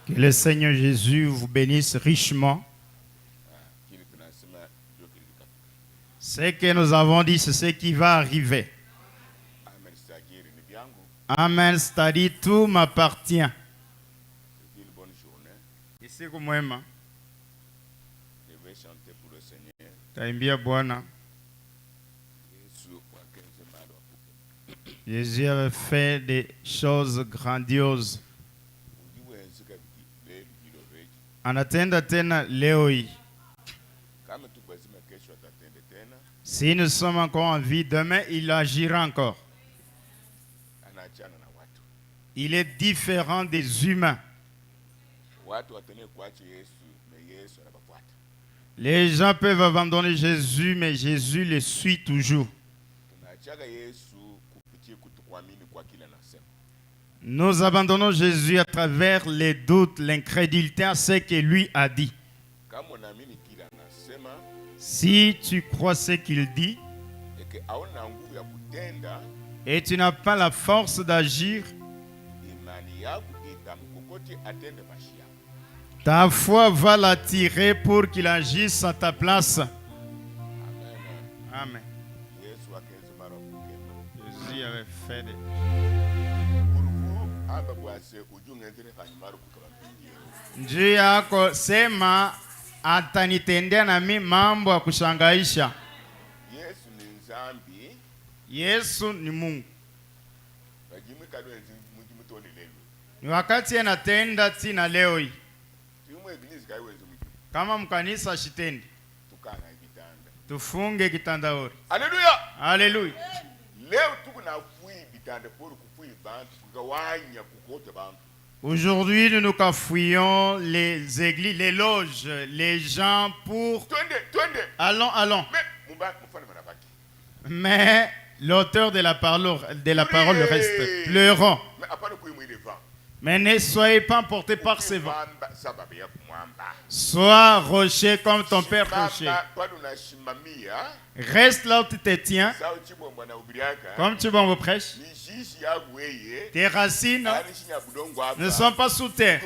Que le Seigneur Jésus vous bénisse richement. Ce que nous avons dit, c'est ce qui va arriver. Amen, c'est-à-dire tout m'appartient. Ici comme moi, taimbia Bwana. Jésus avait fait des choses grandioses. Anatenda tena leo hii. Si nous sommes encore en vie, demain il agira encore. Il est différent des humains. Les gens peuvent abandonner Jésus, mais Jésus les suit toujours. Nous abandonnons Jésus à travers les doutes, l'incrédulité à ce que lui a dit. Si tu crois ce qu'il dit et tu n'as pas la force d'agir, ta foi va l'attirer pour qu'il agisse à ta place. Amen. Jésus avait fait des... Njia yako sema atanitendea na mimi mambo ya kushangaisha. Yesu ni Mungu. Ni wakati anatenda tina leo hii. Kama mkanisa shitendi, tufunge kitandaori. Haleluya. Haleluya. Leo tuko na fui bitande pour kufui bantu kugawanya kukote bantu. Aujourd'hui, nous cafouillons les églises, les loges, les gens pour... Allons, allons. Mais l'auteur de la parole reste. Pleurons. Mais ne soyez pas emportés par ces vents. Sois rocher comme ton père rocher. Reste là où tu te tiens. Comme tu me prêches. Tes racines ne sont pas sous terre.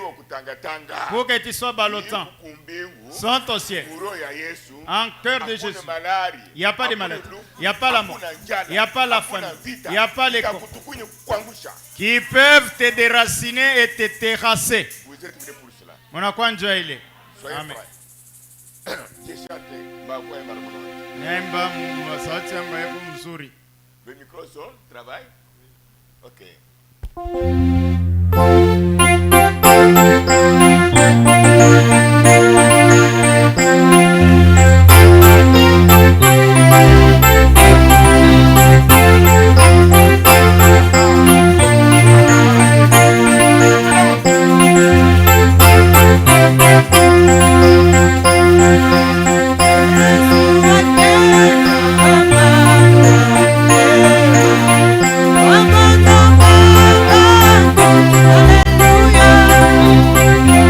Pour que tu sois ballottant. Sont au ciel. En cœur de Jésus. Il n'y a pas de maladie. Il n'y a pas la mort. Il n'y a pas la faim. Il n'y a pas les corps qui peuvent te déraciner et te terrasser. On a quoi njoo ile? Amen. Naimba sauti yangu hebu mzuri. Le micro sonne, travaille. OK. Hallelujah.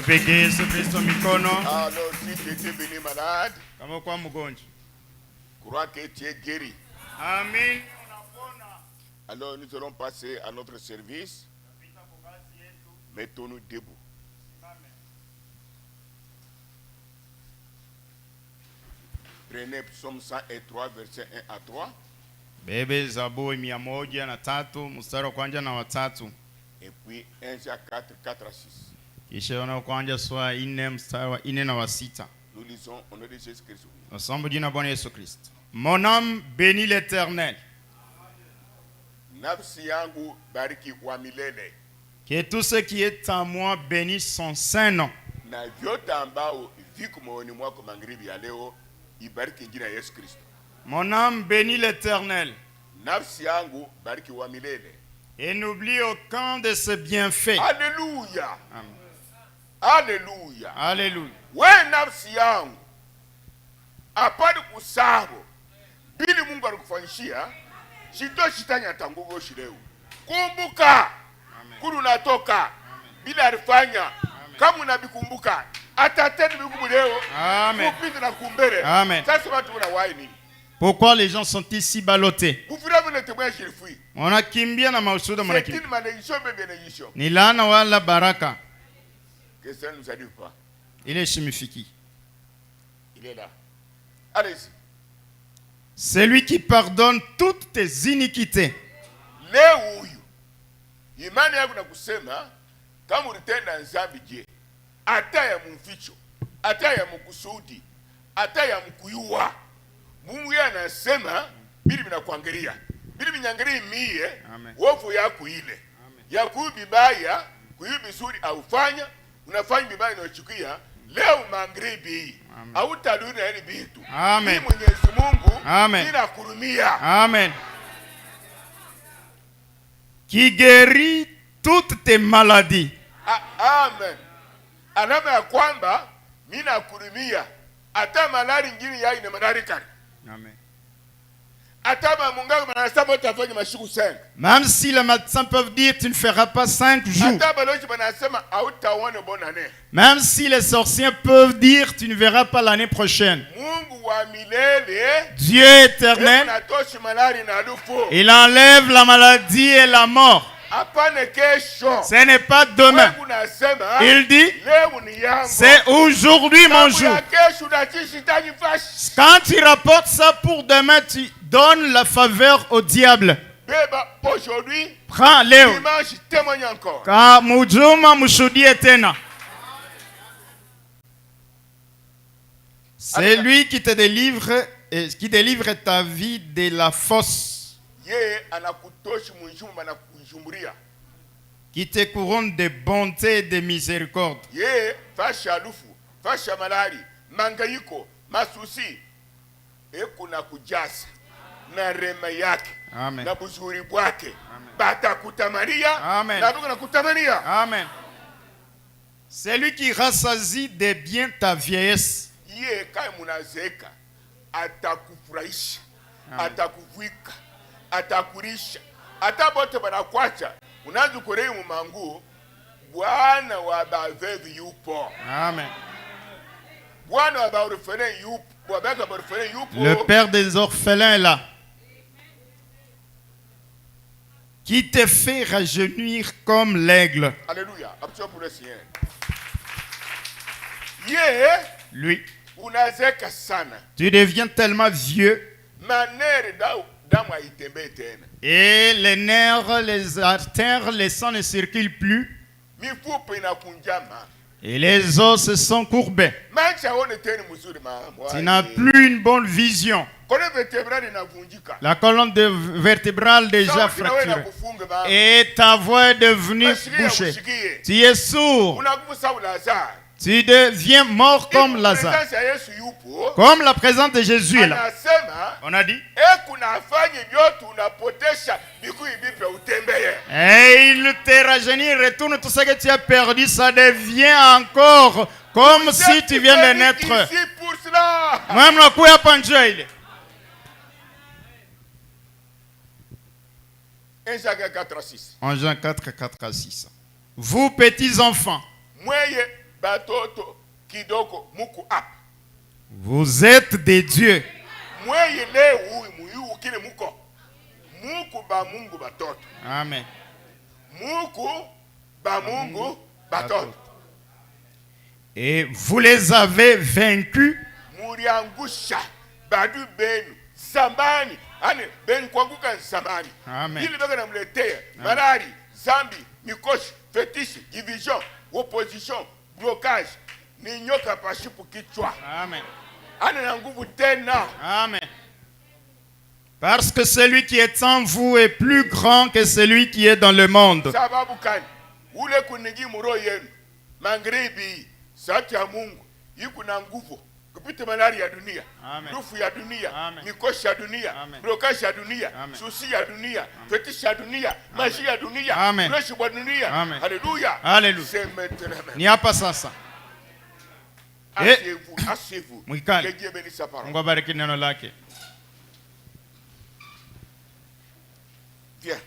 Tupige Yesu Kristo mikono. Alors, si tu étais venu malade, Kama kwa mgonjwa, crois que tu es guéri. Amen. Alors, nous allons passer à notre service. Mettons-nous debout. Prenez Psaume 103, verset 1 à 3. Bebe Zaburi 103 mstari wa kwanza na watatu. Et puis 1 Jean 4, 4 à 6. Kisha wana kwanza sura 4 mstari wa 4 na wa 6. Nous lisons au nom de Jésus-Christ. Ensemble jina Bwana Yesu Kristo. Mon âme bénit l'Éternel. Nafsi yangu bariki wa milele. Que tout ce qui est en moi bénisse son saint nom. Na vyote ambao viko moyoni mwako magharibi ya leo ibariki jina Yesu Kristo. Mon âme bénit l'Éternel. Nafsi yangu bariki wa milele. Et n'oublie aucun de ses bienfaits. Alléluia. Amen. Alléluia. Alléluia. We nafsi yangu apadi kusahau bili Mungu alikufanyishia, sito shitanya tangugo shileo. Kumbuka kuru natoka bila alifanya. Kama unabikumbuka atatenda bikumu leo. Amen. Kupita na kumbele. Amen. Sasa watu wanawai nini? Pourquoi les gens sont ici ballottés? On a kimbia na maushuda manakimbia. Ni laana wala baraka. Que ça nous arrive pas. Il est chimifiki. Il est là. Allez-y. C'est lui qui pardonne toutes tes iniquités. Leo huyu imani yako na kusema kama ulitenda dhambi je, hata ya mficho, hata ya mkusudi, hata ya mkuyua, Mungu yeye anasema bili binakuangalia. Bili binyangalia mie wofu yako ile. Ya kubibaya, kuyubi suri aufanya, unafanya bibaya inayochukia. Leo magharibi hautarudi na ile bitu. Amen. Mwenyezi Mungu ninakurumia. Amen. Qui guérit toutes tes maladies. Amen. Alama ya kwamba ninakurumia hata malari ngine ya ina malari kali. Amen. Même si les médecins peuvent dire tu ne feras pas 5 jours. Même si les sorciers peuvent dire tu ne verras pas l'année prochaine. Dieu éternel, il enlève la maladie et la mort. Ce n'est pas demain. Il dit, c'est aujourd'hui mon jour. Quand tu rapportes ça pour demain, tu donnes la faveur au diable. Prends Léo. C'est lui qui te délivre et qui délivre ta vie de la fosse. Qui te couronne de bonté et de miséricorde. Amen. Amen. C'est lui qui rassasie de bien ta vieillesse. Atakurisha hata bote banakwacha unaanza kurei mumangu. Bwana wa bavevi yupo. Amen. Bwana wa baorphelin yupo. Le père des orphelins est là, qui te fait rajeunir comme l'aigle. Alléluia. Applaudissements pour le Seigneur. Lui, unazeka sana. Tu deviens tellement vieux. Et les nerfs, les artères, les sangs ne circulent plus. Et les os se sont courbés. Tu n'as plus une bonne vision. La colonne vertébrale déjà fracturée. Et ta voix est devenue bouchée. Tu es sourd. Tu deviens mort comme Lazare. Comme la présence de Jésus est là. On a dit. Et il te rajeunit, retourne tout ce que tu as perdu, ça devient encore comme si tu viens de naître. Même le coup à Panjay. 1 Jean 4 à 6. 1 Jean 4, 4 à 6. Vous petits enfants, batoto kidoko muku up. Vous êtes des dieux. Muku ba Mungu batoto. Amen. Muku ba Mungu batoto. Et vous les avez vaincus. Muriangusha badu benu samani ane ben kwanguka samani. Amen. Ili baka namletea malari, zambi, mikoshi, fetishi, division, opposition, blocage. Ni nyoka pashipu kichwa. Amen. Ane na nguvu tena. Amen. Parce que celui qui est en vous est plus grand que celui qui est dans le monde. Sababu kani ule kunigi muro yenu mangribi sauti ya Mungu iko na nguvu kupita malari ya dunia, rufu ya dunia, mikoshi ya dunia, blokaji ya dunia, susi ya dunia, fetishi ya dunia, maji ya dunia, fresh wa dunia. Haleluya. Haleluya. Ni hapa sasa. Asifu. Mwikali. Mungu abariki neno lake. Viens.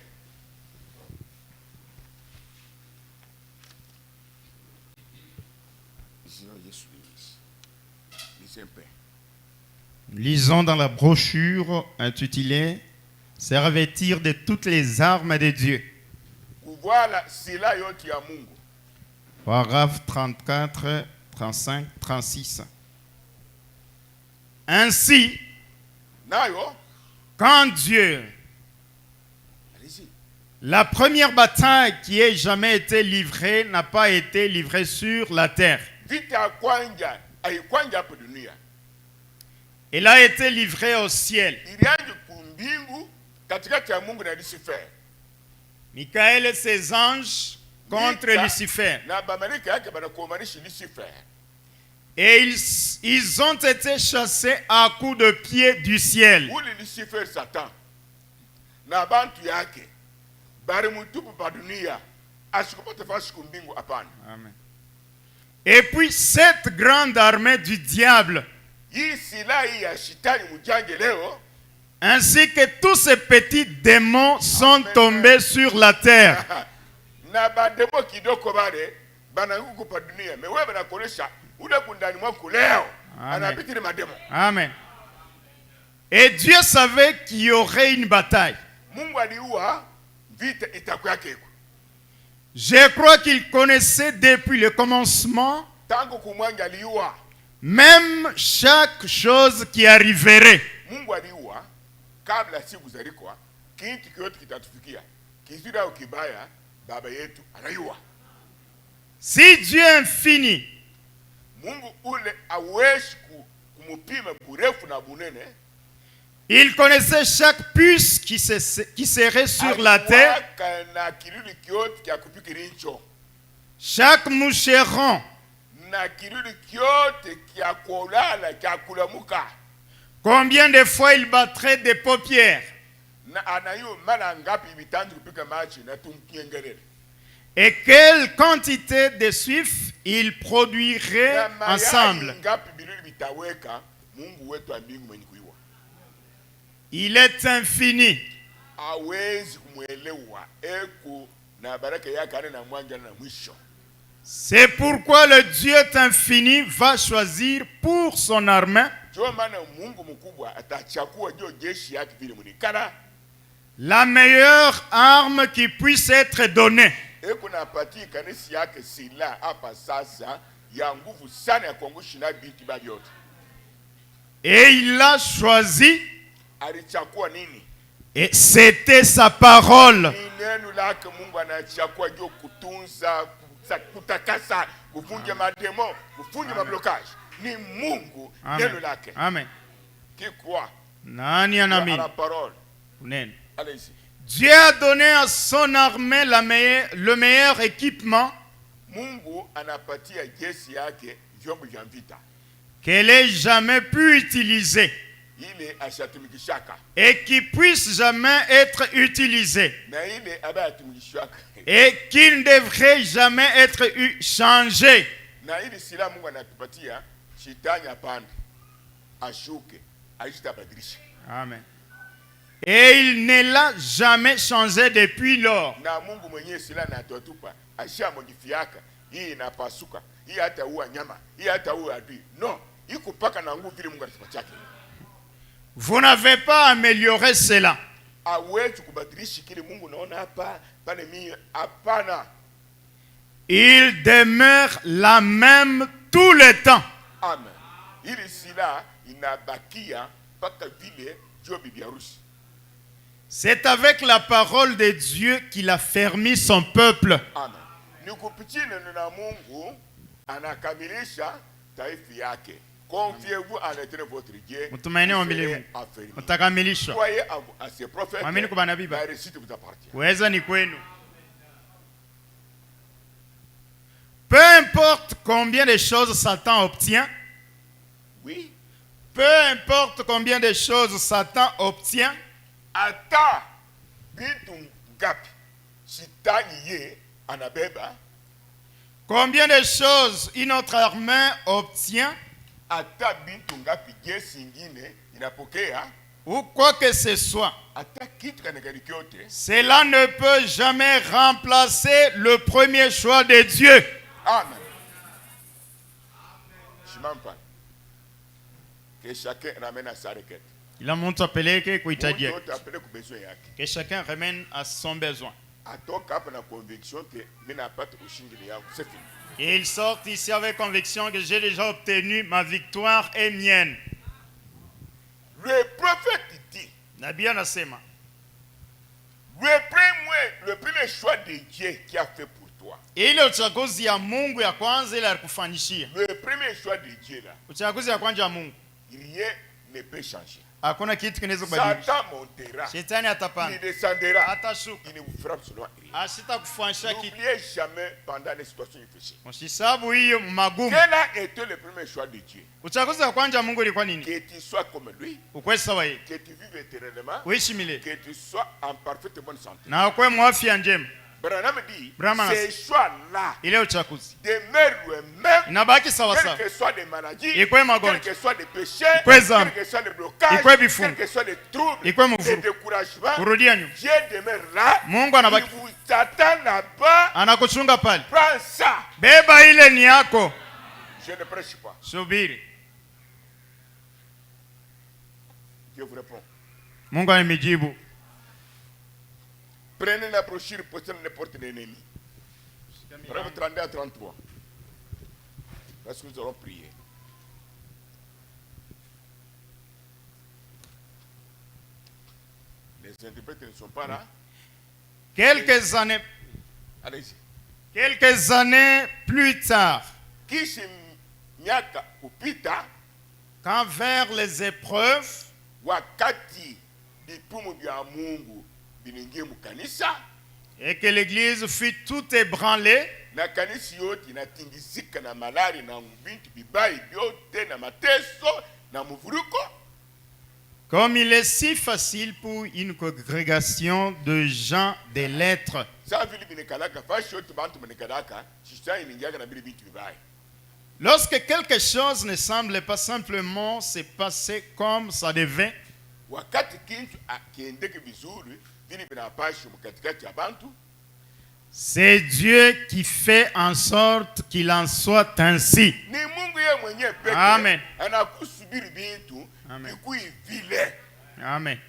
Lisons dans la brochure intitulée « Se revêtir de toutes les armes de Dieu ». Paragraphe 34, 35, 36. Ainsi, quand Dieu, la première bataille qui ait jamais été livrée n'a pas été livrée sur la terre. Elle a été livrée au ciel. Michael et ses anges contre Lucifer. Et ils ont été chassés à coups de pied du ciel. Amen. Et puis cette grande armée du diable, ainsi que tous ces petits démons sont tombés sur la terre. Amen. Et Dieu savait qu'il y aurait une bataille. Je crois qu'il connaissait depuis le commencement même chaque chose qui arriverait. Si Dieu est infini, il connaissait chaque puce qui serait sur la terre, chaque moucheron, combien de fois il battrait des paupières, et quelle quantité de suif il produirait ensemble. Il est infini. C'est pourquoi le Dieu infini va choisir pour son armée la meilleure arme qui puisse être donnée. Et il l'a choisi. Et c'était sa parole. Amen. Amen. Nani anaamini? Dieu a donné à son armée le meilleur équipement qu'elle n'ait jamais pu utiliser et qui puisse jamais être utilisé et qui ne devrait jamais être changé. Amen. Et il ne l'a jamais changé depuis lors. Na Mungu mwenyewe sila na atotupa. Asha modifiaka. Hii inapasuka. Hii hata uwa nyama. Hii hata uwa adui. Non. Iko paka na nguvu vile Mungu anatupachake. Vous n'avez pas amélioré cela. Hawezi kubadilisha kile Mungu naona hapa pale mimi hapana. Il demeure la même tout le temps. Amen. Ili sila inabakia paka vile jo bibi harusi. C'est avec la parole de Dieu qu'il a fermé son peuple. Amen. Ni kupitia neno la Mungu anakamilisha taifa yake. Confiez-vous en l'Éternel votre Dieu. Mtumaini mwamini mtakamilishwa. Croyez à ces prophètes. Mwamini kwa manabii. La réussite vous appartient. Uweza ni kwenu. Peu importe combien de choses Satan obtient. Oui. Peu importe combien de choses Satan obtient. Ata bintu ngapi sitani ye anabeba. Combien de choses une autre armée obtient. Ata bintu ngapi jeshi ingine inapokea. Ou quoi que ce soit. Ata kitu kanekali kyote. Cela ne peut jamais remplacer le premier choix de Dieu. Amen. Shimampa. Que chacun ramène à sa requête. Il a montré appeler kuhitaji yake. Que chacun ramène à son besoin. Atoka hapa na conviction que mimi napata ushindi yangu. C'est fini. Et il sort ici avec conviction que j'ai déjà obtenu ma victoire est mienne. Le prophète dit. Nabii anasema. Le premier choix de Dieu qui a fait pour toi. Ile uchaguzi ya Mungu ya kwanza ile alikufanyishia. Le premier choix de Dieu là. Uchaguzi ya kwanza ya Mungu. Rien ne peut changer. Hakuna kitu kinaweza kubadilisha. Satan montera. Shetani atapanda. Il descendera. Atashuka. Il ne vous frappe seulement rien. Asitakufanyisha kitu. N'oubliez jamais pendant les situations difficiles. Usisabu hiyo magumu. Quel a été le premier choix de Dieu? Uchaguzi wa kwanza Mungu ilikuwa nini? Que tu sois comme lui. Ukwe sawa yeye. Que tu vives éternellement. Uishi milele. Que tu sois en parfaite bonne santé. Na ukwe mwafya njema. Branham dit, Branham ces choix-là ile uchaguzi demeurent eux-mêmes, inabaki sawa sawa. quel que soit des maladies, Ikwe magonjwa, quel que soit des péchés, ikwe zambi, quel que soit des blocages, ikwe bifungo, quel que soit des troubles, ikwe des mvurugo, découragements, kurudia nyuma. Dieu demeure là. Mungu anabaki. Il vous attend là-bas. Anakuchunga pale. Prends ça. Beba ile ni yako. Je ne prêche pas. Subiri. Dieu vous répond. Mungu amejibu. Prenez la brochure pour n'importe l'ennemi. Paragraphe 32 à 33. Parce que nous allons prier. Les interprètes ne sont pas là. Quelques années plus tard, quand vers les épreuves, et que l'église fut tout ébranlée, comme il est si facile pour une congrégation de gens des lettres. Lorsque quelque chose ne semble pas simplement se passer comme ça devait, c'est Dieu qui fait en sorte qu'il en soit ainsi. Amen. Amen. Amen.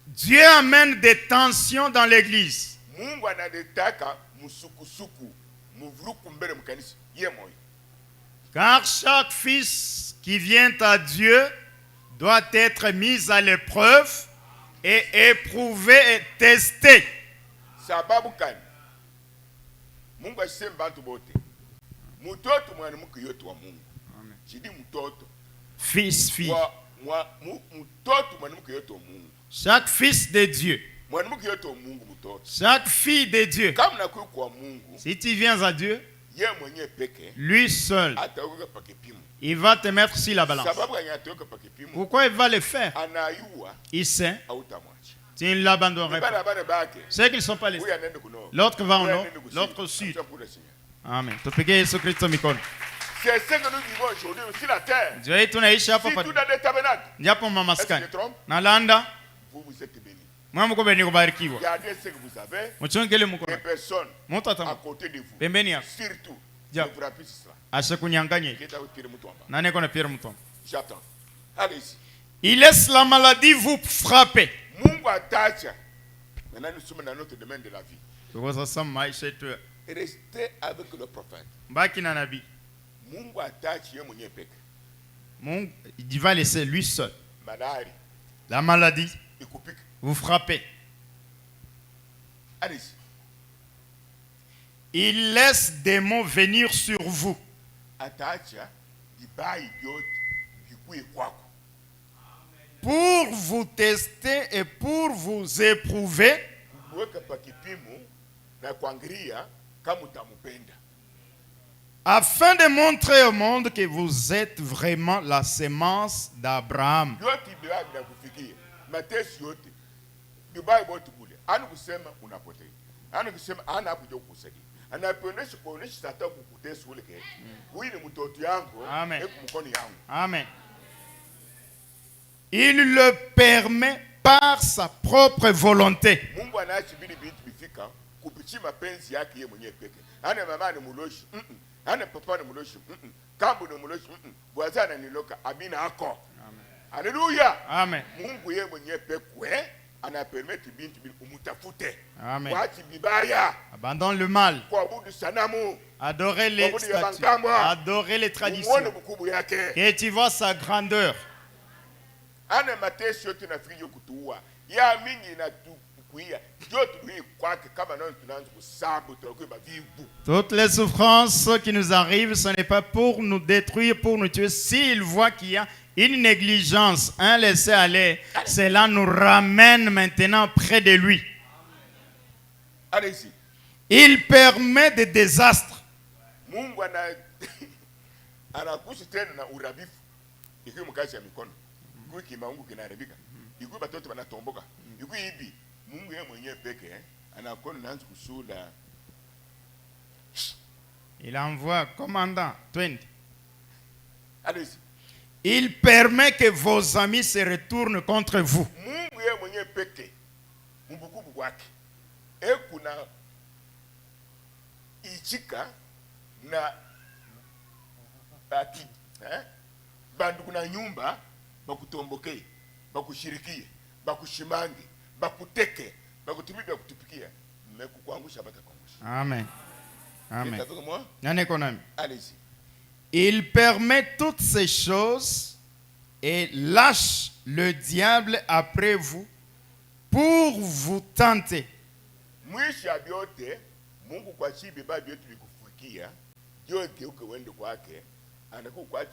Dieu amène des tensions dans l'église. Car chaque fils qui vient à Dieu doit être mis à l'épreuve et éprouvé et testé. Fils, fille. Chaque fils de Dieu. Chaque fille de Dieu. Si tu viens à Dieu, lui seul, il va te mettre sur la balance. Pourquoi il va le faire? Il sait. Tu ne l'abandonnerais pas. Ceux qui ne sont pas les l'autre va au nord, l'autre au sud. Amen. C'est ce que nous vivons aujourd'hui sur la terre. Ndio hii tunaishi hapa Si pa. tout dans des tabernacles. Japo Est-ce mamaskani. que je trompe? Nalanda. Vous vous êtes bénis. Mwa mko beni kubarikiwa. Gardez ce que vous avez. Mchongele mko. Les personnes Mtu à atama. côté de vous. Pembeni yako. Surtout. Ja. Ne vous rappelez cela. Asha kunyanganye. Qui est avec Pierre Moutomba. Nani kona Pierre Moutomba. J'attends. Allez-y. Il laisse la maladie vous frapper. Mungu atacha. Maintenant nous sommes dans notre domaine de la vie. Kwa sasa maisha yetu. Restez avec le prophète. Mbaki na nabii. Mungu atachi yeye mwenyewe peke. Mungu, il va laisser lui seul. Malari. La maladie Ikupike. vous frappez. Allez-y. Il laisse des mots venir sur vous. Atacha ibai yote ikuye kwako. Pour vous tester et pour vous éprouver. Weka pa kipimo na kuangalia kama utamupenda. Afin de montrer au monde que vous êtes vraiment la semence d'Abraham. Yote Biblia inakufikia. Mateso yote. Biblia bote kule. Ana kusema unapotea. Ana kusema ana hakuja kukusaidia. Anaponesha kuonesha tata kukutesa ule kete. Huyu ni mtoto yangu, Amen. mkono yangu. Amen. Il le permet par sa propre volonté. Mungu anaachi bili vitu bifika kupitia mapenzi yake yeye mwenyewe peke. Ana mama ni muloshi. Ana papa ni muloshi. Kambu ni muloshi. Bwazana ni loka. Amina ako. Amen. Haleluya. Amen. Mungu yeye mwenyewe pekwe anapermeti bintu umutafute. Amen. Waachi bibaya. Abandonne le mal. Kuabudu sanamu. Adorez les Kuabudu ya statues. bankambwa. Adorez les Umuone traditions. bukubu yake. Et tu vois sa grandeur. Ana mateso yote nafikiri kutuua. Ya mingi inatukuia. Yote ni kwake kama nao tunaanza kusabu tunakuwa vivu. Toutes les souffrances qui nous arrivent, ce n'est pas pour nous détruire, pour nous tuer. S'il voit qu'il y a une négligence, un laisser-aller, cela nous ramène maintenant près de lui. Allez-y. Il permet des désastres. Mungu anakushi tena na urabifu. Ikiwa mkazi ya mikono. Ikiwa kimaungu kinaharibika. Ikiwa batoto wanatomboka. Ikiwa hivi. Mungu yeye mwenyewe peke anakono naanza kusula. Il envoie commandant 20. Allez-y. Il permet que vos amis se retournent contre vous. Mungu yeye mwenyewe peke mbukubu wake. Kuna ichika na baki bandu kuna nyumba bakutombokee bakushirikie bakushimange bakuteke bakutumia bakutupikia mmekukuangusha batakuangusha. Amen. Amen. Amen. Allez-y. Il permet toutes ces choses et lâche le diable après vous pour vous tenter. Mwisho ya byote Mungu kwa chibi ba byote bikufikia yote uke wende kwake anakuwa kwa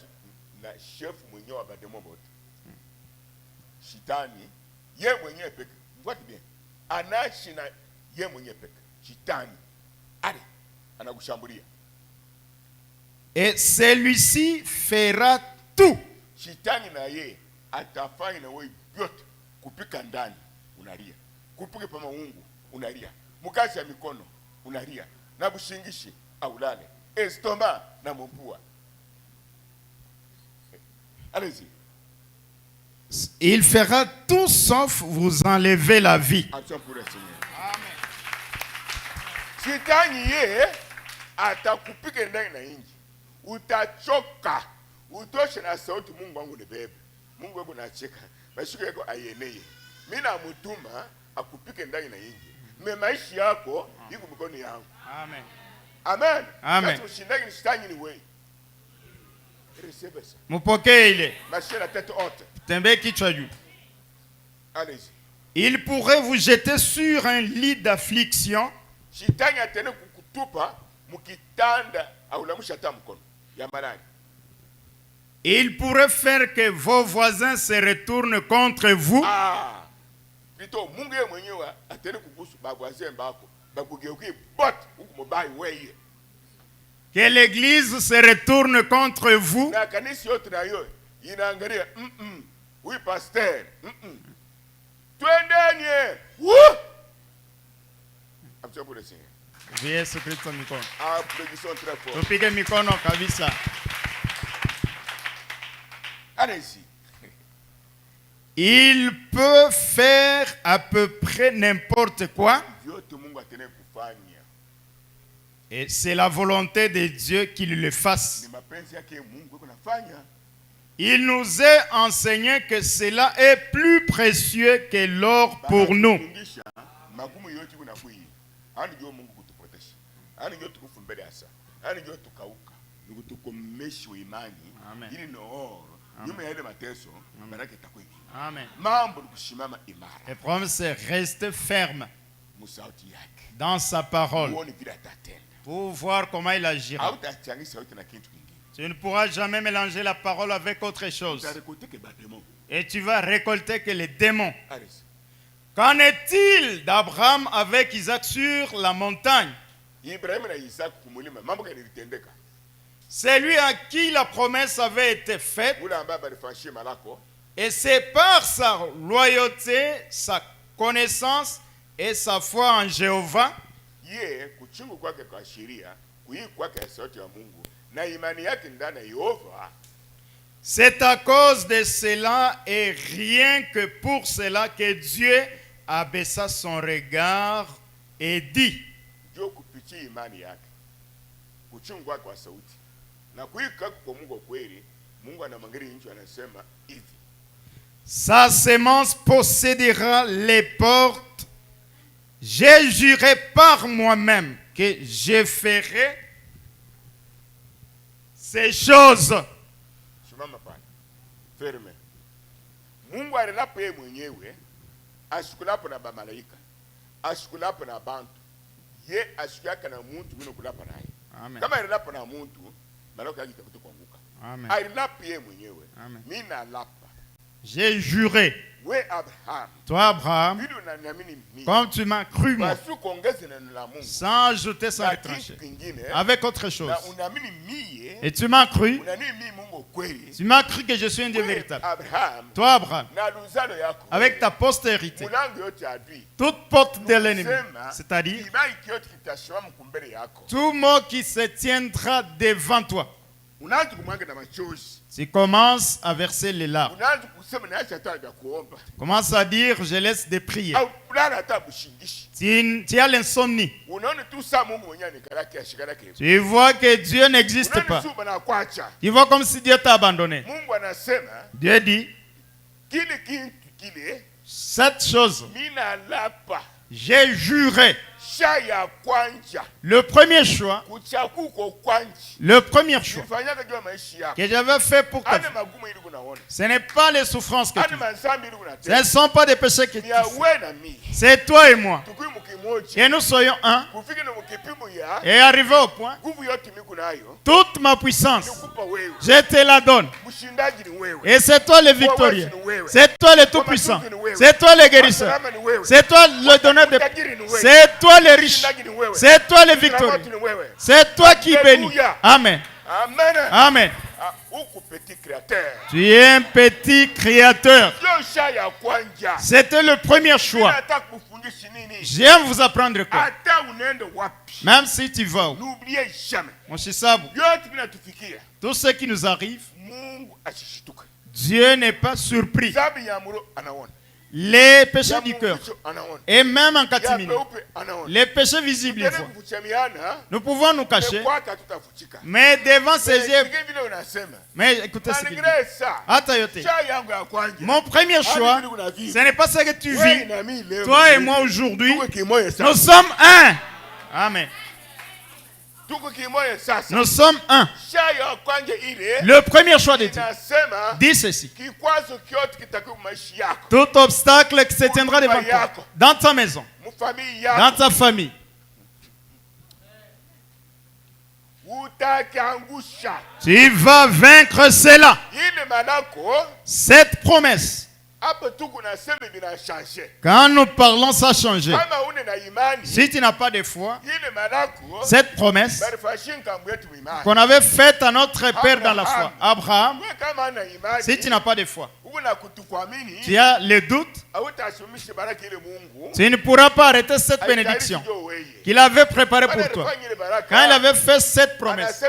na chef mwenyewe wa bademo bote. Shitani ye mwenyewe peke. Mfuate bien. Anashi na ye mwenyewe peke. Shitani ale anakushambulia. Et celui-ci fera tout. Shitani na ye atafanya na wewe byote kupika ndani unalia. Kupika pa maungu unalia. Mukasi ya mikono unalia. Na bushingishi aulale. Estoma na mpua. Allez-y. Il fera tout sauf vous enlever la vie. Amen. Shitani ye atakupika ndani na inji. Utachoka. Utoshe na sauti Mungu wangu ni bebe. Mungu wangu nacheka. Mashiko yako ayeneye. Mina mutuma akupike ndani na inji. Maisha yako iko mikono yangu. Amen. Amen. Amen. Kati ushindani ni shitani ni wewe. Receive ça. Mupokee ile. Marchez la tête haute. Tembee kichwa juu. Allez-y. Il pourrait vous jeter sur un lit d'affliction. Shitani atene kukutupa mukitanda au lamusha hata mkono ya malali. Il pourrait faire que vos voisins se retournent contre vous. Ah. Plutôt Mungu yeye mwenyewe atene kukusu bagwaze mbako bakugeukie bot ukumobai wewe. Que l'église se retourne contre vous. Na kanisa yote na yo inaangalia oui pasteur twendenie Yesu Kristo mikono. Applaudissons très fort. Tupige mikono kabisa. Allez-y. Il peut faire à peu près n'importe quoi. Et c'est la volonté de Dieu qu'il le fasse. Il nous est enseigné que cela est plus précieux que l'or pour nous. Amen. Et promesse reste ferme dans sa parole pour voir comment il agira. Tu ne pourras jamais mélanger la parole avec autre chose. Et tu vas récolter que les démons. Qu'en est-il d'Abraham avec Isaac sur la montagne? C'est lui à qui la promesse avait été faite. Et c'est par sa loyauté, sa connaissance et sa foi en Jéhovah c'est à cause de cela et rien que pour cela que Dieu abaissa son regard et dit. Sa sémence possédera les portes. J'ai juré par moi-même que je ferai ces choses. Mungu alilapo yeye mwenyewe ashikulapo na bamalaika ashikulapo na bantu ye ashikaka na muntu mwino kulapa naye kama alilapo na muntu malaika yake itakuanguka. Amen. Alilapo yeye mwenyewe. Mimi nalapa. J'ai juré. Toi, Abraham, comme tu m'as cru, moi, sans ajouter, sans retrancher, avec autre chose. Et tu m'as cru. Tu m'as cru que je suis un Dieu véritable. Toi, Abraham, avec ta postérité, toute porte de l'ennemi, c'est-à-dire tout mot qui se tiendra devant toi. Tu commences à verser les larmes. Commence à dire, je laisse des prières. Tu as l'insomnie. Tu vois que Dieu n'existe pas. Tu vois comme si Dieu t'a abandonné. Dieu dit, cette chose, j'ai juré. Le premier choix que j'avais fait pour toi, ce n'est pas les souffrances que tu fais. Ce ne sont pas des péchés que tu fais. C'est toi et moi. Et nous soyons un. Et arrivé au point, toute ma puissance, je te la donne. Et c'est toi le victorieux. C'est toi le tout-puissant. C'est toi le guérisseur. C'est toi le donneur de paix. C'est toi le riche. C'est toi le victorieux. C'est toi qui bénis. Amen. Amen. Tu es un petit créateur. C'était le premier choix. J'aime vous apprendre quoi. Même si tu vas, mon chisabu, tout ce qui nous arrive, Dieu n'est pas surpris. Les péchés du cœur, et même en catimini, les péchés visibles, nous pouvons nous cacher, mais devant ces yeux, mais écoutez ce qu'il dit. Atayote, mon premier choix, ce n'est pas ce que tu vis, toi et moi aujourd'hui, nous sommes un. Amen. Nous sommes un. Le premier choix de Dieu dit ceci. Tout obstacle qui se tiendra devant toi, dans ta maison, dans ta famille, tu vas vaincre cela. Cette promesse Quand nous parlons, ça a changé. Si tu n'as pas de foi, cette promesse qu'on avait faite à notre père dans la foi, Abraham, si tu n'as pas de foi, tu as le doute, tu ne pourras pas arrêter cette bénédiction qu'il avait préparée pour toi. Quand il avait fait cette promesse,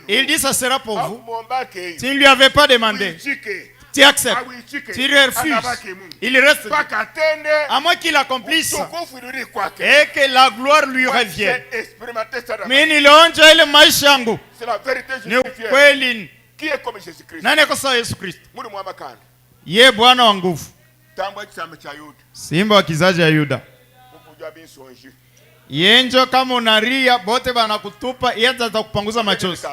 il dit ça sera pour vous. Tu ne lui avais pas demandé. Tu acceptes, tu refuses, il reste à moins qu'il accomplisse et que la gloire lui revienne. Mais il onja ile maisha yangu ni ukweli. Nani akosa Yesu Kristo? Ye Bwana wa nguvu, simba wa kizazi ya Yuda. Yenjo kama unaria bote banakutupa, yeye atakupanguza machozi.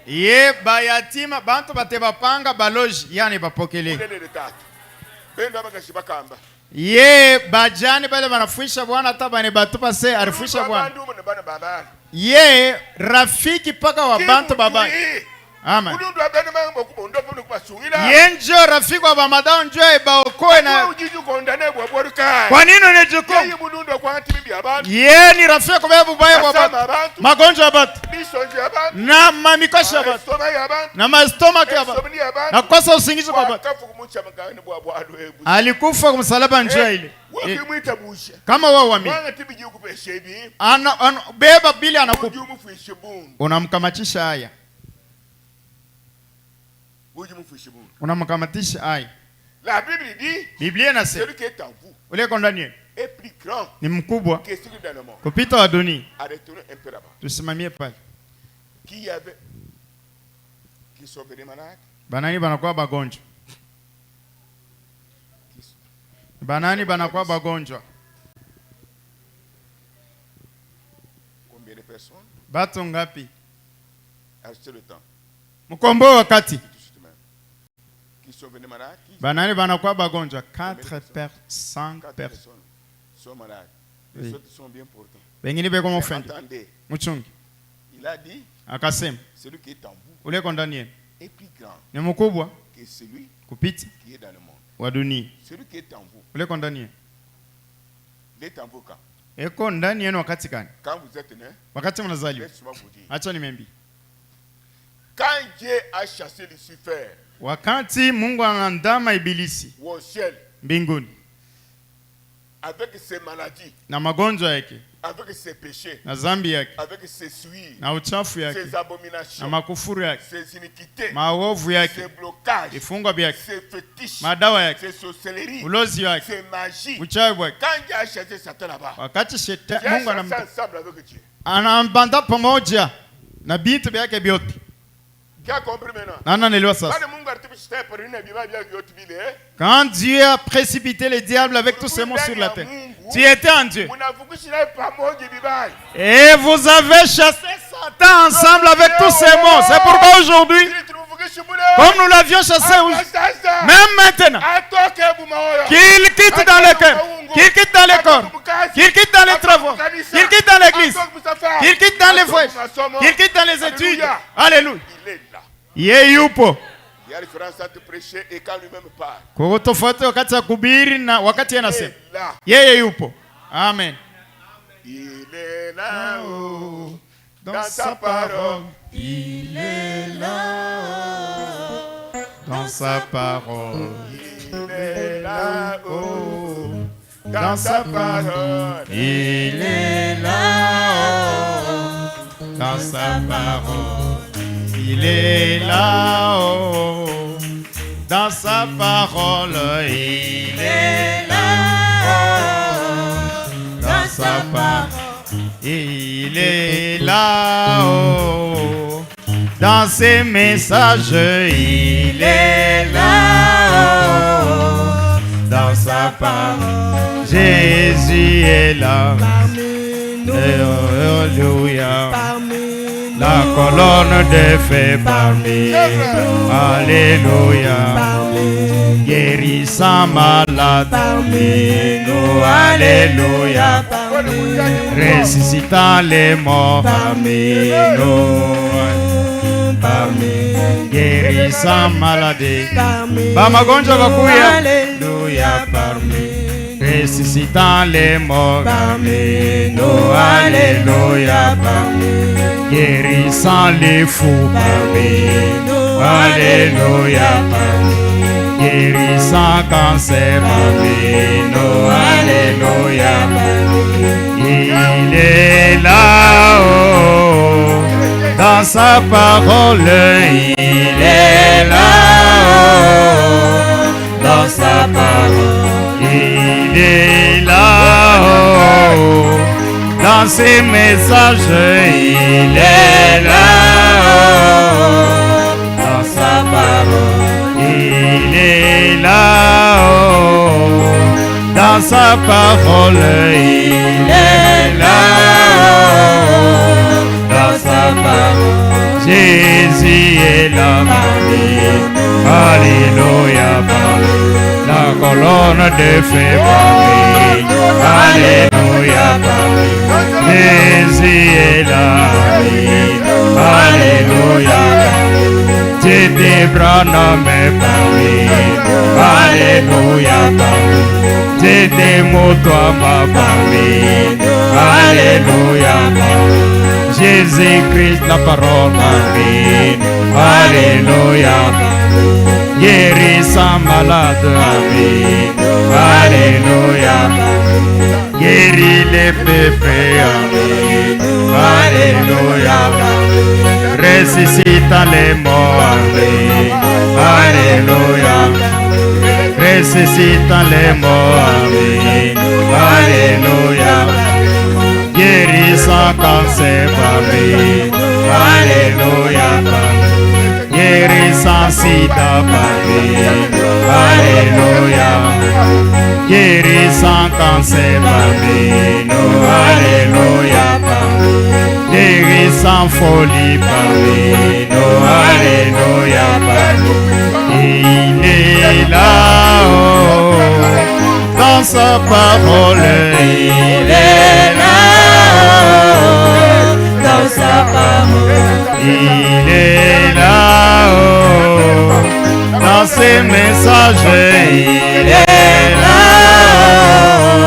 Ye bayatima bantu batebapanga baloji yani bapokele. Ye bajani bale banafuisha Bwana hata bane batupa se arifisha Bwana. Ye rafiki paka wa bantu baba. Amen. Yenjo rafiki wa bamadao njoo baokoe na. Kwa nini unajukumu? Ye ni rafiki kwa babu baya wa batu. Magonjwa ya batu. Na mamikosha ya batu. Na mastomach ya batu. Na kosa usingizi kwa batu. Alikufa kwa msalaba njoo ile. Kama wao waamini. Beba bili anakupa. Unamkamatisha haya. Unamkamatisha haya. La Bible dit, Biblia inasema celui qui est en vous ule kondani est plus grand ni mkubwa que celui dans le monde. Kupita wa dunia. Arrêtons un peu là-bas. Tusimamie pale. Qui sont venus malades? Banani banakuwa bagonjwa. Banani banakuwa bagonjwa. Combien de personnes? Batu ngapi? Achetez le temps. Mkombo wakati. Qui sont venus malades? Banani banakuwa bagonjwa. 4 personnes sont malades. Les autres sont bien portants. Wengine beko mofendi. Mchungi. Il a dit, akasema celui qui est en vous ule kondani est plus grand ni mkubwa que celui kupita qui est dans le monde. Wa dunia. Celui qui est en vous. Ule kondani est en vous quand? Eko ndani yenu wakati gani? Quand vous êtes né. Wakati mnazaliwa. Acha nimembi. Quand Dieu a chassé Lucifer. Wakati Mungu anaandama ibilisi au ciel. Mbinguni. Avec ses maladies. Na magonjwa yake. Avec ses péchés. Na zambi yake. Avec ses souilles. Na uchafu yake. Ses abominations. Na makufuru yake. Ses iniquités. Maovu yake. Ses blocages. Vifungo vyake. Ses fétiches. Madawa yake. Ses sorcelleries. Ulozi wake. Ses magies. Uchawi wake. Quand Dieu a chassé Satan là-bas. Wakati shetani Mungu ensemble avec Dieu. Anaambanda pamoja na vitu vyake vyote. Quand Dieu a précipité les diables avec tous ces mots sur la terre, tu étais en Dieu. Et vous avez chassé Satan ensemble avec tous ces mots. C'est pourquoi aujourd'hui, comme nous l'avions chassé, même maintenant, qu'il quitte dans le cœur, qu'il quitte dans les corps, qu'il quitte dans les travaux, qu'il quitte dans l'église, qu'il quitte dans les foyers, qu'il quitte dans les études. Alléluia. Yeye yupo. Kwa tofauti wakati ya kuhubiri na wakati anasema. Yeye yupo. Amen. Il est là-haut dans sa parole. Il est là-haut dans sa parole. Il est là-haut dans sa parole. Il est là-haut dans sa parole. Il est là-haut dans sa parole. Il est là-haut dans sa parole. Il est là-haut dans ses messages. Il est là-haut dans sa parole. Jésus est là. Alléluia. La colonne de feu parmi nous, alléluia. Guérissant malade parmi nous, alléluia. Ressuscitant les morts parmi nous, parmi, guérissant maladie, bamagonjwa bakuya, alléluia parmi, ressuscitant les morts parmi nous, alléluia parmi, guérissant les fous parmi nous, alléluia parmi, guérissant cancer parmi nous, alléluia parmi, il est là-haut, dans sa parole, il est là-haut, dans sa parole, il est là-haut, dans ses messages, il est là-haut, dans sa parole, il est là-haut, dans sa parole, il est là-haut, dans sa parole, Jésus est là parmi, alléluia parmi, la colonne de feu parmi, alléluia parmi, Jésus est là parmi, alléluia parmi, Jésus Branham parmi, alléluia parmi, Jésus Motoama parmi, alléluia parmi, Jésus-Christ la parole parmi, alléluia, guérissant malade parmi, alléluia, guéris les péchés parmi, alléluia, ressuscitant les morts parmi, alléluia, ressuscitant les morts parmi, alléluia, guérissant cancer parmi, alléluia, guérissant sida parmi, alléluia, guérissant cancer parmi, alléluia, guérissant folie parmi, alléluia, il est là-haut, dans sa parole, il est là-haut, dans sa parole, il est là-haut, dans ses messages, il est là-haut,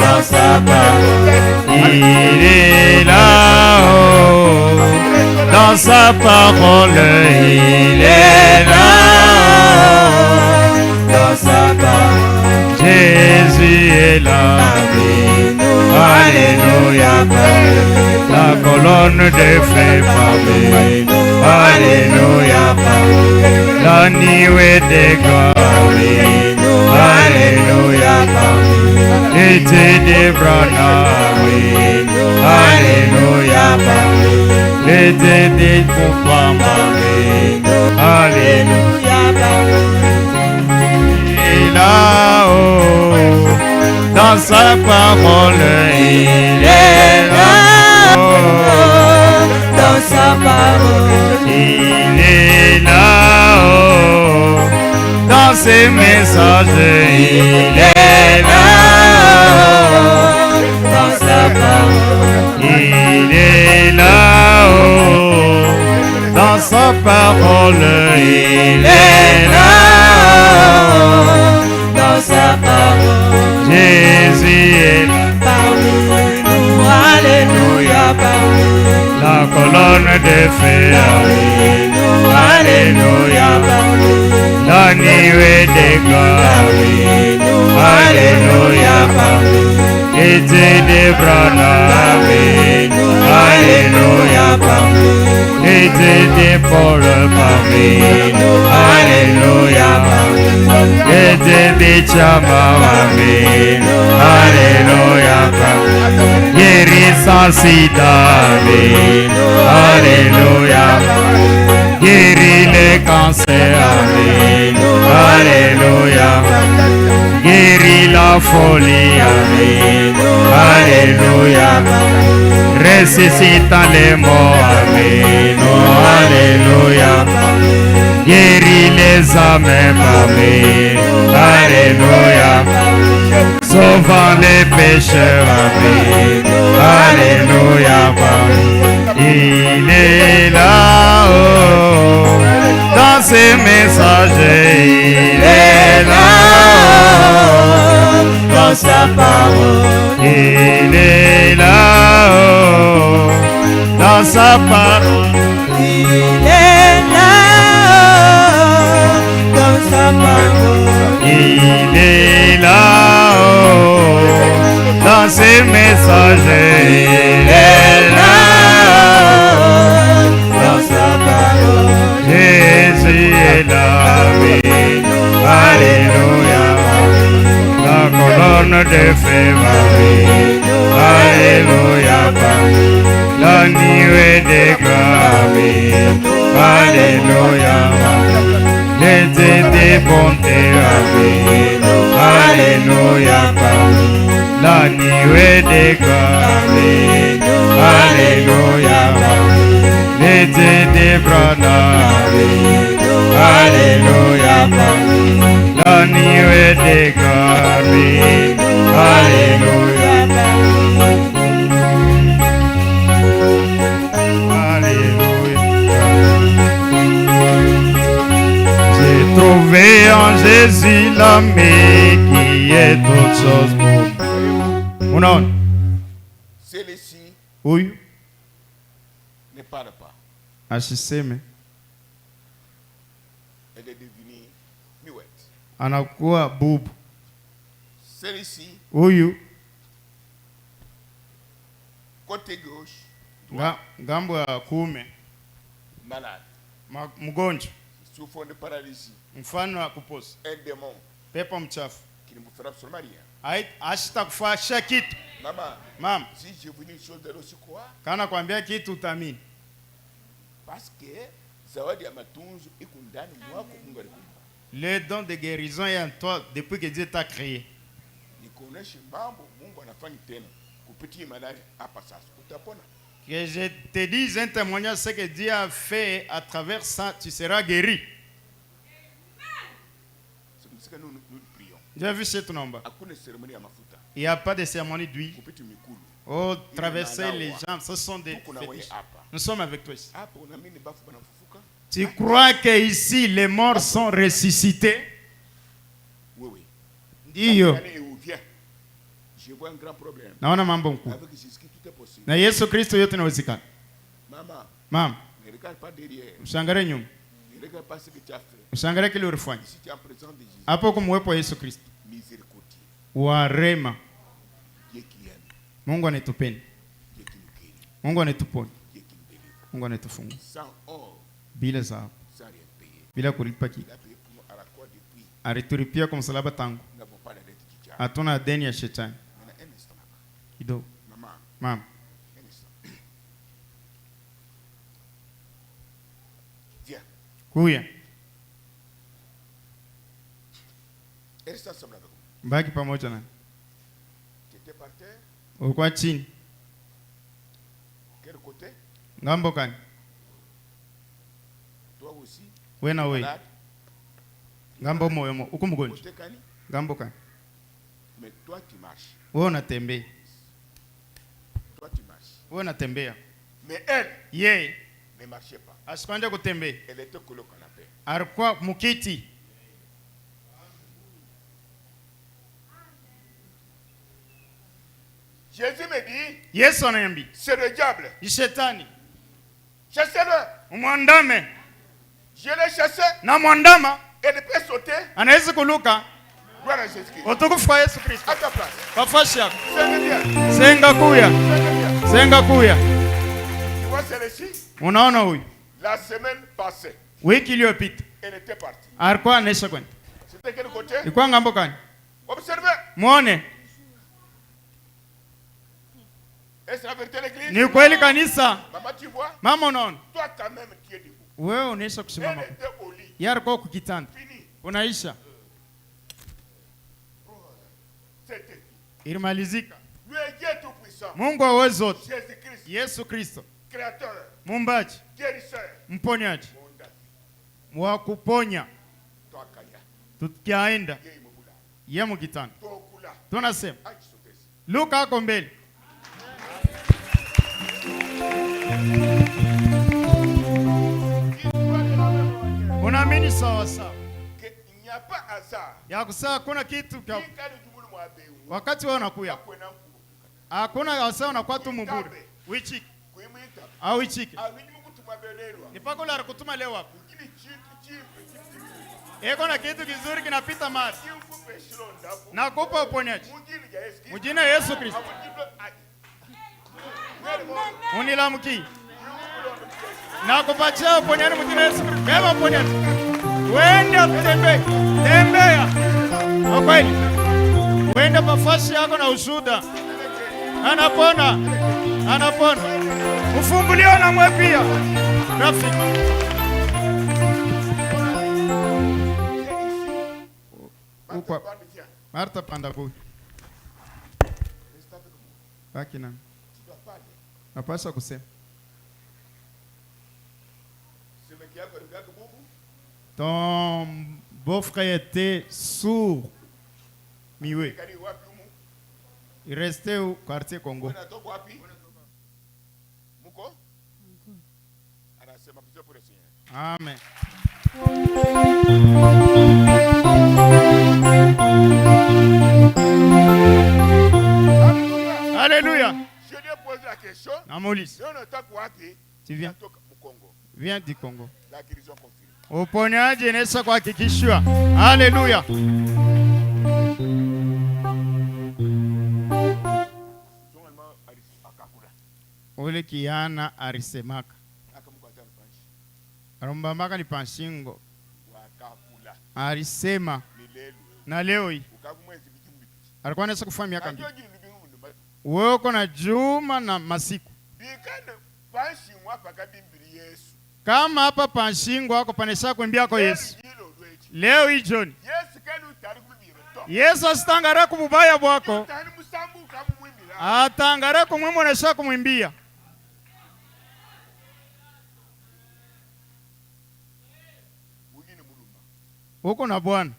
dans sa parole, il est là-haut, dans sa parole, il est là-haut, dans sa parole, Jésus est là, alléluia, la colonne de feu parmi, alléluia, la nuée de gloire, alléluia, et de Branham, alléluia, et de Kupama, alléluia, et là-haut, dans sa parole, il est là-haut, dans sa parole, il est là-haut, dans ses messages, il est là-haut, dans sa parole, il est là-haut, dans sa parole, il est là-haut, dans sa parole, Jésus est parmi nous, alléluia, la colonne de feu, alléluia, la nuée de gloire, alléluia, et de Branham, alléluia, et de Paul parmi, alléluia, et de Chama parmi, alléluia, guérissant sida, alléluia, guéris les cancers, alléluia, guéris la folie, alléluia, ressuscitant les morts, alléluia, guéris les âmes, alléluia, sauvant les pécheurs, alléluia, il est là-haut, messager, il est là dans sa parole. Il est là dans sa parole. Il est là dans sa parole. Il est là dans ses messagers. Il est là dans sa parole. Jésus est là, oui. Alléluia. La colonne de feu, oui. Alléluia. La nuée des graves. Alléluia. Les étés bontés, alléluia. La nuée des graves, alléluia. Les étés brandés, alléluia. La nuée des graves, alléluia. Trouver en Jésus l'ami qui est toute chose pour nous. Celui-ci oui. ne parle pas. Ashiseme. Elle est devenue muette. Anakuwa bubu. Celui-ci oui. côté gauche. Ngambo ya kuume. Malade. Mgonjwa. Souffrant de paralysie. Mfano wa kuposa. Un démon. Pepo mchafu. Qui ne me fera absolument rien. Asitakufanya kitu. Mama. Si je vous dis une chose de l'autre quoi? Kana kwambia kitu utamini. Parce que zawadi ya matunzo iko ndani mwako Mungu alikupa. Le don de guérison est en toi depuis que Dieu t'a créé. Nikuoneshe mambo Mungu anafanya tena kupitia malali hapa sasa. Utapona. Que je te dise un témoignage, ce que Dieu a fait à travers ça, tu seras guéri. Nous prions. J'ai vu ce nombre. Il n'y a pas de cérémonie d'huile. Oh, traverser les jambes, ce sont des fétiches. Nous sommes avec toi ici. Tu crois que ici les morts sont ressuscités? Oui. Dis je vois un grand problème. Naona mambo mkuu. Na Yesu Kristo yote inawezekana. Mama. Ne regarde pas derrière. Usiangalie nyuma. Ne regarde pas ce que tu as fait. Usiangalie kile ulifanya. Si tu es en présence de Jésus. Hapo kumwepo Yesu Kristo. Miséricorde. Wa rema. Dieu qui aime. Mungu anatupenda. Dieu qui nous guérit. Mungu anatuponya. Dieu qui nous délivre. Mungu anatufunga. Sans or. Bila dhahabu. Sans rien payer. Bila kulipa kitu. Il a payé pour nous à la croix depuis. Alitulipia kwa msalaba tangu. Nous n'avons pas la dette du diable. Hatuna deni ya shetani. Un instant. Kidogo. Mama. Viens. Kuya. Reste ensemble avec moi. Baki pamoja na. Tu étais par terre. Ulikuwa chini. Quel côté? Ngambo kani? Toi aussi. Wewe na wewe. Ngambo moyo mo. Uko mgonjwa. Côté kani? Ngambo kani? Mais toi tu marches. Wewe unatembea. Toi tu marches. Wewe unatembea. Mais elle. Yeye Ne marchait pas. asipande kutembea. Elle était collée au canapé. Alikuwa mukiti. Jésus me dit. Yesu ananiambia. C'est le diable. Ni shetani. Chassez-le. Umwandame. Je l'ai chassé. Na mwandama. Elle peut sauter. Anaweza kuluka. Gloire à Jésus-Christ. Utukufu kwa Yesu Kristo. À ta place. Pafashi yako. Senga kuya. Senga kuya. Tu vois celle-ci? Unaona huyu? La semaine passée. Wiki iliyopita. Elle était partie. Alikuwa anaisha kwenda. C'était quel côté? Ilikuwa ngambo gani? Observez. Muone. Est-ce la vérité l'église? Ni kweli kanisa. Maman, tu vois? Mama unaona? Toi quand même tu es debout. Wewe unaisha kusimama. Elle était au lit. Yeye alikuwa kukitanda. Fini. Unaisha. C'était. Ilimalizika. Lui est Dieu tout puissant. Mungu wa uwezo wote. Jésus-Christ. Yesu Kristo. Créateur. Muumbaji. Guérisseur. Mponyaji. Wa kuponya. Toi kaya. Tukiaenda. Yeye mubula. Yeye mukitanda. Toi kula. Tunasema. Aje sotesi. Luka ako mbele. Unaamini sawa sawa. ya kusema hakuna kitu kwa wakati wewe unakuya. Hakuna wasa unakuwa tu mbure. Wichiki. Au wichiki. Ni pako la kutuma leo hapo. Eko na kitu kizuri kinapita mali. Nakupa uponyaji. Mjina Yesu Kristo. Unilamuki. Nakupatia uponyaji mjina Yesu Kristo. Beba uponyaji. Wende tembea. Ukweli. Wende pafashi yako na ushuda. Anapona. Ufunguliwa na mwepia. Rafiki. Ukwa. Marta panda boy. Baki na. Napaswa kusema. Ton beau-frère était sourd. Miwe. Il restait au quartier Congo. Amen. Alléluia. Je lui ai posé la question. Tu viens? Viens du Congo. La guérison confirmée. Uponyaji inaweza kuhakikishwa. Haleluya. Ule kiana arisemaka. Arombambaka ni panshingo. Arisema. Na leo hii. Alikuwa anaweza kufanya miaka mingi. Wewe uko na juma na masiku. Kama hapa panshingo wako panesha kuimbia kwa Yesu. Leo hii John. Yesu asitangara kububaya bwako. Atangara kumwimba nesha kumwimbia. Uko na Bwana.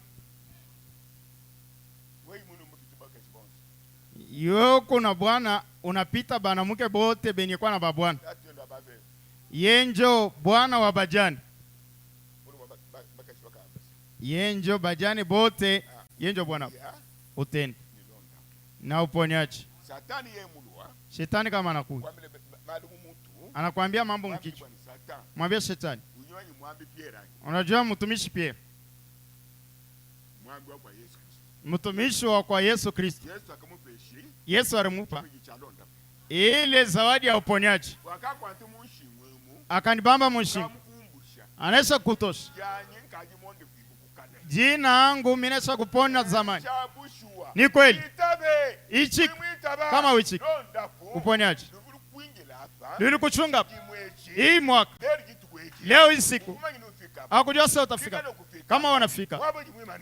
Yoko na Bwana unapita banamuke bote benye kwa na babwana. Yenjo Bwana wa bajani. Yenjo bajani bote. Yenjo Bwana. Utende. Na uponyaji. Shetani kama anakuja. Anakuambia mambo mkichwa. Mwambie shetani. Unajua mtumishi Pierre. Mtumishi wa kwa Yesu Kristo. Yesu alimupa ile zawadi ya uponyaji. Akanibamba mshimu. Anaweza kutosha. Jina langu mimi naweza kupona zamani. Ni kweli. Ichi kama wichi. Uponyaji. Nilikuchunga. Hii mwaka. Leo hii siku. Hakujua sasa utafika. Kama wanafika.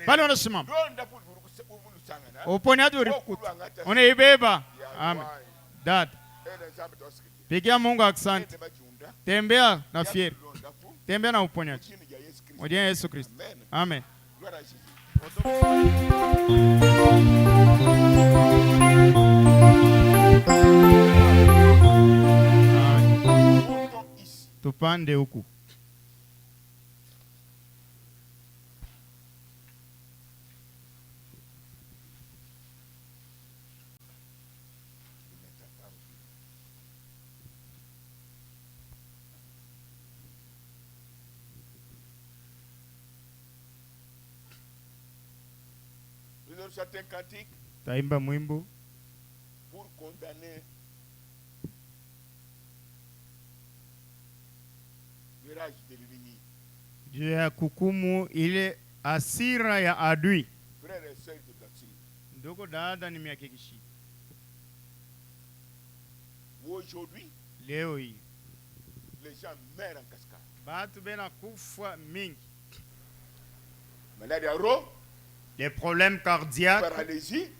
Bali wanasimama. Uponyaji ulikuta. Unaibeba. Amen. Dad. Pigia Mungu asante. Tembea na fieri. Tembea na uponyaji. Mjina Yesu Kristo. Amen. Tupande huku. Taimba mwimbo pour condamner le rage de l'ennemi. Juu ya kukumu ile asira ya adui. Frères et sœurs de Blasphème. Ndugu dada nimehakikishia. Aujourd'hui, leo hii les gens meurent en cascade. Batu bena kufa mingi. Maladie à ro. Des problèmes cardiaques, paralysie,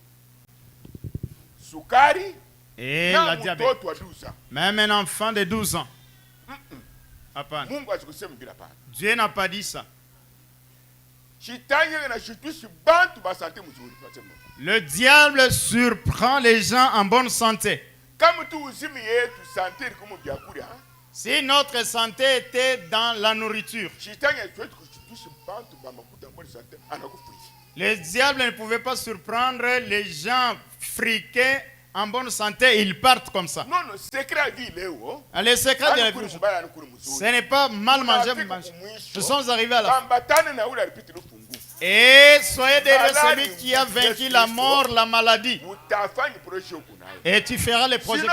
soukari, et la diabète. Même un enfant de 12 ans. Dieu n'a pas dit ça. Le diable surprend les gens en bonne santé. Si notre santé était dans la nourriture, Le diable ne pouvait pas surprendre les gens friqués en bonne santé, ils partent comme ça. Non, le secret de la vie. Les secrets de la vie, ce n'est pas mal manger. Nous sommes arrivés à la fin. Et soyez derrière celui qui a vaincu la mort, la maladie. Et tu feras les projets.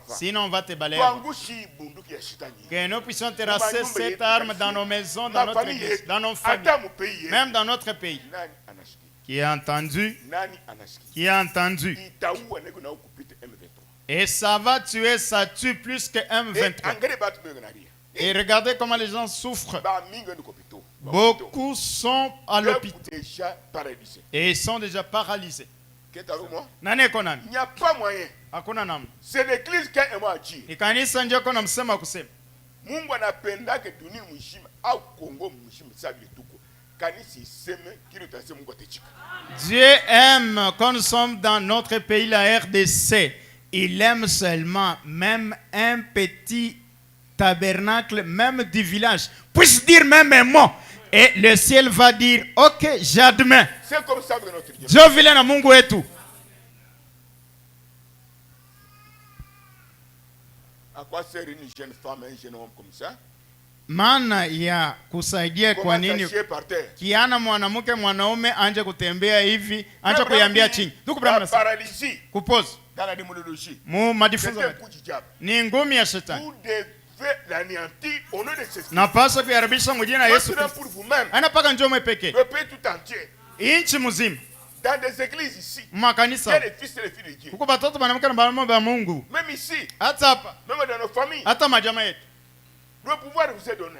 Sinon, on va te balayer. Que nous puissions terrasser cette arme dans nos maisons, dans notre église, dans nos familles, même dans notre pays. Qui a entendu? Qui a entendu? Et ça va tuer, ça tue plus que M23. Et regardez comment les gens souffrent. Beaucoup sont à l'hôpital. Et ils sont déjà paralysés. Il n'y a pas moyen. C'est l'église qui a dit. Mungu anapenda que dunia mzima au Kongo mzima sabi tuko. Kanisa iseme kile tutasema Mungu atachika. Dieu aime quand nous sommes dans notre pays, la RDC. Il aime seulement même un petit tabernacle, même du village. Puisse dire même un mot. Et le ciel va dire, ok, j'admets. C'est comme ça que notre Dieu. Dieu vile na Mungu wetu. À quoi sert une jeune femme, un jeune homme comme ça? Maana ya kusaidia kwa nini kiana mwanamke mwanaume anje kutembea hivi anje kuyambia chini ndugu Brahma paralysie kupose dans la démonologie mu madifunzo ni ngumi ya shetani vous devez l'anéantir au nom de Jésus na pasa kuharibisha mjina Yesu pour vous-même anapaka njoo pekee le pays tout entier inchi mzima dans des églises ici makanisa les fils et les filles de Dieu huko batoto banamke na bana ba Mungu même ici hata hapa même dans nos familles hata majamaa yetu. Le pouvoir vous est donné.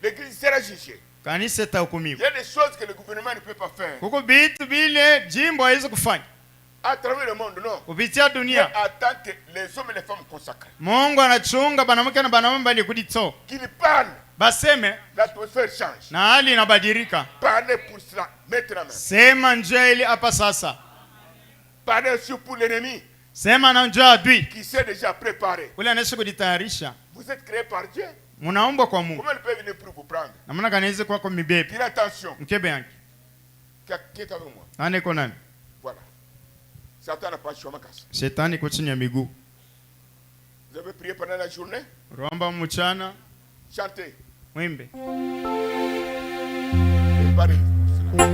L'église sera jugée. Il y a des choses que le gouvernement ne peut pas faire. À travers le monde, non. Dieu attend que les hommes et les femmes consacrent. Qu'ils parlent. L'atmosphère change. Parlez pour cela maintenant. Parlez aussi pour l'ennemi. Qui s'est déjà préparé. Vous êtes créé par Dieu. Comment il peut venir pour vous prendre? Qu'il attention. Qui est avec moi? Voilà. Satan n'a pas le choix. Vous avez prié pendant la journée? Chantez. Préparez-vous pour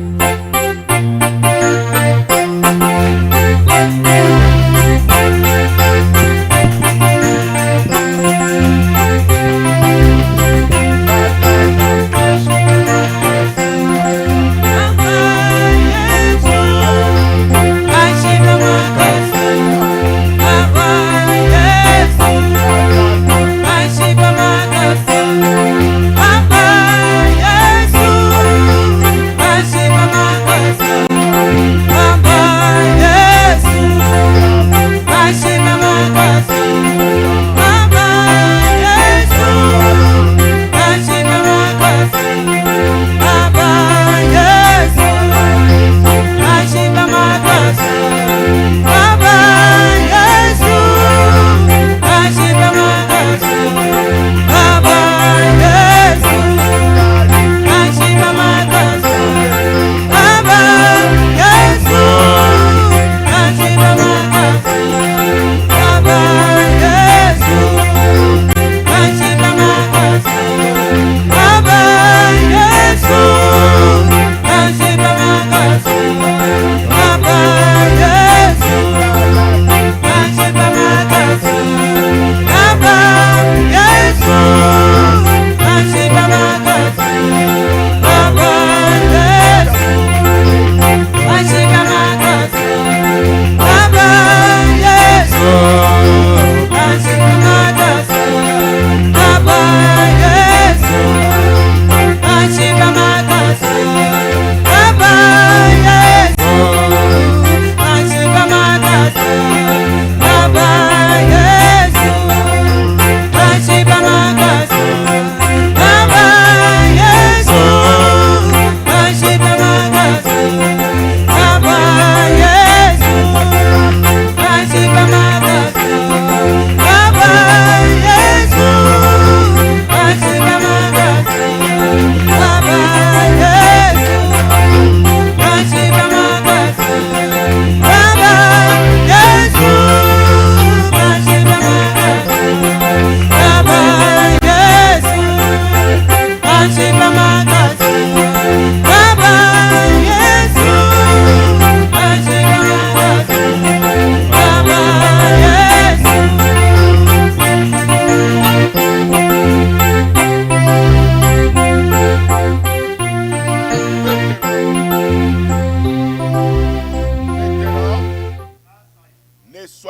Yes.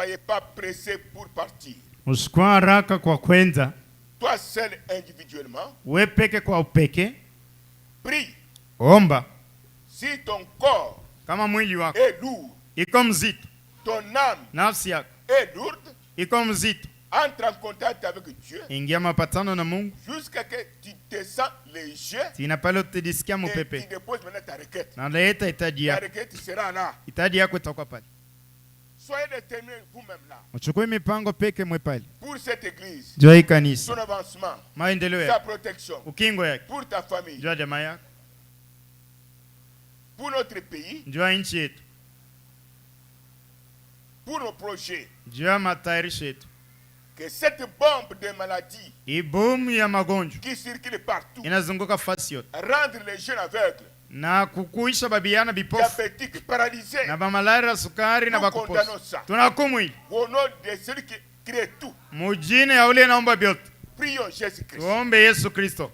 soyez pas pressés pour partir. Usikuwa haraka kwa kwenda. Toi seul individuellement. Wewe peke kwa upeke. Prie. Omba. Si ton corps kama mwili wako est lourd, iko mzito, ton âme nafsi yako est lourde, iko mzito, entre en contact avec Dieu. Ingia mapatano na Mungu. Jusqu'à ce que tu te sens léger. Tina pale utadisikia mpepe. Et tu déposes maintenant ta requête. Na leta hitaji Ta yako. requête sera là. Hitaji yako itakuwa pale. Soyez déterminés vous-même là. Uchukue mipango peke mwe pale. Pour cette église. Jua hii kanisa. Son avancement. Maendeleo Sa yako. protection. Ukingo yake. Pour ta famille. Jua jamaa yako. Pour notre pays. Jua nchi yetu. Pour nos projets. Jua matayarisho yetu. Que cette bombe de maladie ibomu ya magonjwa qui circule partout inazunguka fasi yote, rendre les jeunes aveugles na kukuisha babiana bipofu, diabétiques, paralysés, na bamalaria, sukari na bakupofu. Tunakumwi au nom de celui qui crée tout. mujine ya ule naomba byote. Prions Jésus Christ. Tuombe Yesu Kristo.